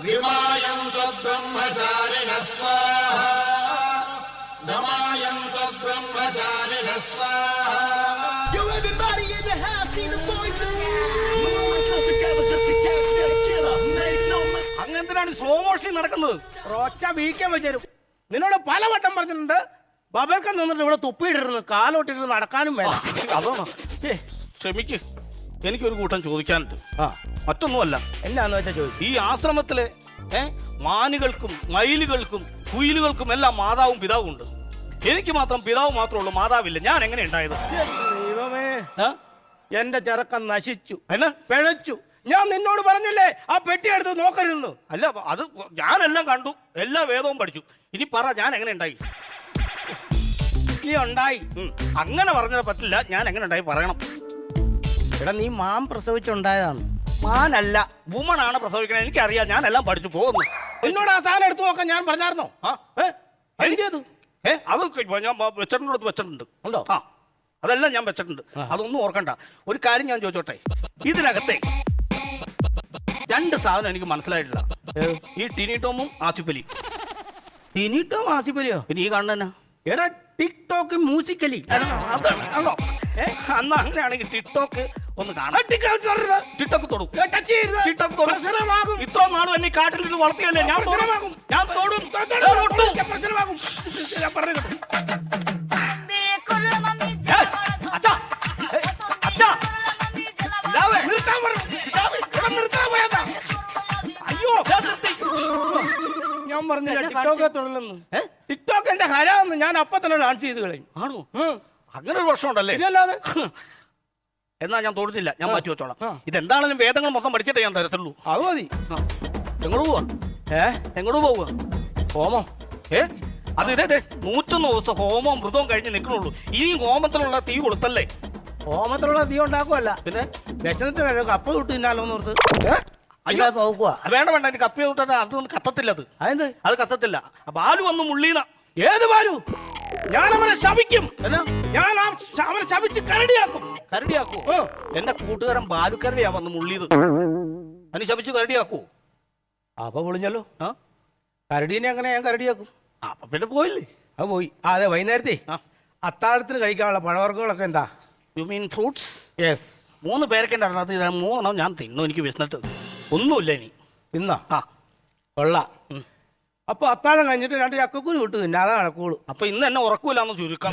വിമായന്ത ബ്രഹ്മചാരിണ സ്വാഹ ദമായന്ത ബ്രഹ്മചാരിണ സ്വാഹ. Yo, everybody in the house, see the boys again. അങ്ങനെന്തിനാണ് സ്ലോ മോഷൻ നടക്കുന്നത്? ഒറ്റ വീക്കം വെച്ചേരും. നിന്നോട് പലവട്ടം പറഞ്ഞിട്ടുണ്ട് ബബൽക്കം നിന്നിട്ട് ഇവിടെ തുപ്പിയിട്ടിരുന്നു കാലോട്ടിട്ട് നടക്കാനും വേണം. അതാണോ? ക്ഷമിക്ക്, എനിക്കൊരു കൂട്ടം ചോദിക്കാനുണ്ട്. മറ്റൊന്നുമല്ല, എന്നാന്ന് വെച്ചാൽ ചോദിച്ചു. ഈ ആശ്രമത്തിലെ മാനുകൾക്കും മയിലുകൾക്കും കുയിലുകൾക്കും എല്ലാം മാതാവും പിതാവും ഉണ്ട്. എനിക്ക് മാത്രം പിതാവ് മാത്രമേ ഉള്ളൂ, മാതാവില്ല. ഞാൻ എങ്ങനെ ഉണ്ടായത്? ദൈവമേ, എന്റെ ചെറുക്കൻ നശിച്ചു, എന്നാ പിഴച്ചു. ഞാൻ നിന്നോട് പറഞ്ഞില്ലേ ആ പെട്ടി എടുത്ത് നോക്കരുതെന്ന്? അല്ല, അത് ഞാനെല്ലാം കണ്ടു, എല്ലാ വേദവും പഠിച്ചു. ഇനി പറ, ഞാൻ എങ്ങനെ ഉണ്ടായി? നീ ഉണ്ടായി. അങ്ങനെ പറഞ്ഞത് പറ്റില്ല, ഞാൻ എങ്ങനെ ഉണ്ടായി പറയണം. എടാ, നീ മാൻ പ്രസവിച്ചുണ്ടായതാണ്. മാനല്ല, വുമണാണ് പ്രസവിക്കണത്. എനിക്കറിയാം, ഞാൻ എല്ലാം പഠിച്ചു പോകുന്നു. എന്നോട് ആ സാധനം എടുത്തു നോക്കാൻ ഞാൻ പറഞ്ഞായിരുന്നോ? എന്റേത് അത് ഞാൻ വെച്ചിട്ടുണ്ട്. ഉണ്ടോ? ആ, അതെല്ലാം ഞാൻ വെച്ചിട്ടുണ്ട്. അതൊന്നും ഓർക്കണ്ട. ഒരു കാര്യം ഞാൻ ചോദിച്ചോട്ടെ, ഇതിനകത്തെ രണ്ട് സാധനം എനിക്ക് മനസ്സിലായിട്ടില്ല. ഈ ടിനിടോമും ആസിഫലി. ടിനിടോം ആസിഫലിയോ? പിന്നെ ഈ കാണുന്ന എടാ, ടിക്ടോക്ക് മ്യൂസിക്കലി. അതാണോ? അന്ന് അങ്ങനെയാണെങ്കിൽ ടിക്ടോക്ക് ഒന്ന് കാണാം. ടിക്ടോക്ക് തൊടും. ടിക്ടോക്ക് തൊടും. ഇത്ര നാളും എന്നെ കാട്ടിൽ നിന്ന് വളർത്തിയല്ലേ, ഞാൻ തൊടും. ഞാൻ തൊടും. പ്രശ്നമാകും. ഞാൻ പറഞ്ഞില്ല ടിക്ടോക്കെ തൊഴിലെന്ന്. ടിക്ടോക്ക് എന്റെ ഹരാന്ന് ഞാൻ അപ്പൊ തന്നെ ഡാൻസ് ചെയ്ത് കളയും. ആണോ? അങ്ങനെ ഒരു പ്രശ്നം ഉണ്ടല്ലേ? ഇതല്ലാതെ എന്നാ ഞാൻ തൊടുന്നില്ല, ഞാൻ മാറ്റി വെച്ചോളാം. ഇതെന്താണെങ്കിലും വേദങ്ങൾ മൊത്തം പഠിച്ചിട്ടേ ഞാൻ തരത്തുള്ളൂ. അത് മതി. എങ്ങോട്ട് പോവാ? എങ്ങോട്ട് പോവുക? ഹോമം. അത് ഇതേ 101 ദിവസം ഹോമവും വ്രതവും കഴിഞ്ഞ് നിൽക്കണുള്ളൂ. ഇനിയും ഹോമത്തിലുള്ള തീ കൊളുത്തല്ലേ? ഹോമത്തിലുള്ള തീ ഉണ്ടാക്കുവല്ല, പിന്നെ വിശന്നിട്ട് വേണം കപ്പ തൊട്ട് തിന്നാലോന്ന് ഓർത്ത്. അയ്യോ, നോക്കുക. വേണ്ട വേണ്ട, എനിക്ക് കപ്പി തൊട്ടാ അതൊന്നും കത്തത്തില്ല. അതെന്ത്? അത് കത്തത്തില്ല. ബാലു വന്ന് മുള്ളീന. ഏത് ബാലു? ഞാൻ അവനെ ശപിക്കും. ഞാൻ അവനെ ശപിച്ച് കരടിയാക്കും. കരടിയാക്കൂ? എന്റെ കൂട്ടുകാരൻ ബാലുക്കരടിയാ വന്ന് മുള്ളിയത്. അതിന് ശപിച്ച് കരടിയാക്കൂ? അപ്പൊ പൊളിഞ്ഞല്ലോ. കരടീനെ അങ്ങനെ ഞാൻ കരടിയാക്കും. അപ്പൊ പിന്നെ പോയില്ലേ? അത് പോയി. അതെ, വൈകുന്നേരത്തെ അത്താഴത്തിന് കഴിക്കാനുള്ള പഴവർഗ്ഗങ്ങളൊക്കെ എന്താ? You mean fruits? യെസ്. 3 പേരൊക്കെ ഉണ്ടായിരുന്നത്, 3 ഞാൻ തിന്നു. എനിക്ക് വിശന്നിട്ട് ഒന്നുമില്ല ഇനി. തിന്നാ? കൊള്ളാം. അപ്പൊ അത്താഴം കഴിഞ്ഞിട്ട് 2 ചക്കക്കുരു വിട്ടു തിന്നെ, അതാണ് നടക്കുള്ളൂ. അപ്പൊ ഇന്ന് എന്നെ ഉറക്കൂലെന്ന് ചുരുക്കം.